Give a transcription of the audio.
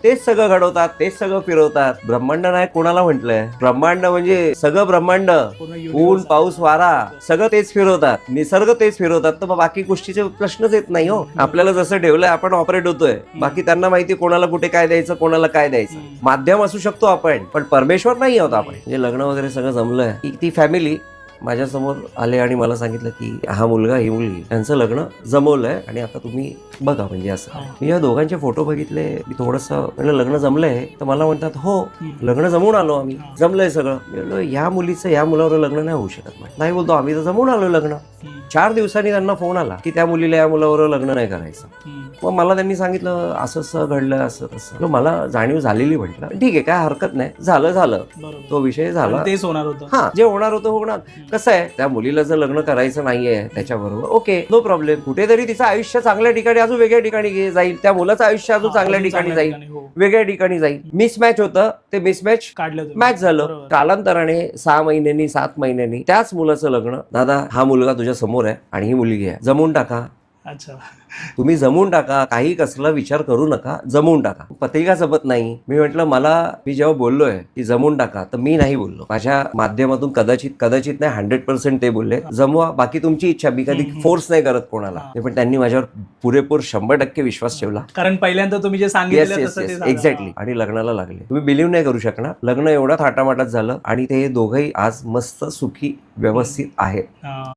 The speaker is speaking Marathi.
तेच सगळं घडवतात, तेच सगळं फिरवतात. ब्रह्मांड नाही कोणाला म्हटलंय? ब्रह्मांड म्हणजे सगळं ब्रह्मांड, ऊन पाऊस वारा सगळं तेच फिरवतात, निसर्ग तेच फिरवतात. तर मग बाकी गोष्टीचे प्रश्नच येत नाही हो. आपल्याला जसं ठेवलंय आपण ऑपरेट होतोय, बाकी त्यांना माहिती कोणाला कुठे काय द्यायचं, कोणाला काय द्यायचं. माध्यम असू शकतो आपण, पण परमेश्वर नाही आहोत आपण. म्हणजे लग्न वगैरे सगळं जमलंय की ती फॅमिली माझ्यासमोर आले आणि मला सांगितलं की हा मुलगा ही मुलगी यांचं लग्न जमवलंय आणि आता तुम्ही बघा. म्हणजे असं मी या दोघांचे फोटो बघितले, मी थोडंसं म्हणलं लग्न जमलंय, तर मला म्हणतात हो लग्न जमवून आलो आम्ही, जमलंय सगळं. मी म्हणलो या मुलीचं या मुलावर लग्न नाही होऊ शकत. नाही बोलतो आम्ही तर जमवून आलो लग्न. 4 दिवसांनी त्यांना फोन आला की त्या मुलीला या मुलावर लग्न नाही करायचं. मग मला त्यांनी सांगितलं असं असं घडलं, असं तसं. मला जाणीव झालेली. म्हटलं ठीक आहे, काय हरकत नाही, झालं तो विषय झाला. तेच होणार होतं. हा, जे होणार होतं होणार. कसं आहे, त्या मुलीला जर लग्न करायचं नाहीये त्याच्याबरोबर, ओके नो प्रॉब्लेम. कुठेतरी तिचं आयुष्य चांगल्या ठिकाणी अजून वेगळ्या ठिकाणी जाईल, त्या मुलाचं आयुष्य अजून चांगल्या ठिकाणी जाईल, वेगळ्या ठिकाणी जाईल. मिसमॅच होतं, ते मिसमॅच मॅच झालं. कालांतराने 6 महिन्यांनी 7 महिन्यांनी त्याच मुलाचं लग्न. दादा हा मुलगा तुझ्या समोर आहे आणि ही मुलगी आहे, जमवून टाका. अच्छा, तुम्ही जमवून टाका, काही कसला विचार करू नका, जमवून टाका. पत्रिका जमत नाही. मी म्हटलं मी जेव्हा बोललोय की जमवून टाका, तर मी नाही बोललो. माझ्या माध्यमातून कदाचित नाही 100% ते बोलले जमवा, बाकी तुमची इच्छा. मी कधी फोर्स नाही करत कोणाला. पण त्यांनी माझ्यावर पुरेपूर 100% विश्वास ठेवला. कारण पहिल्यांदा तुम्ही जे सांगितलं तसं ते झालं. एक्झॅक्टली. आणि लग्नाला लागले. तुम्ही बिलीव्ह नाही करू शकणार, लग्न एवढा थाटामाटात झालं आणि ते दोघंही आज मस्त सुखी व्यवस्थित आहेत.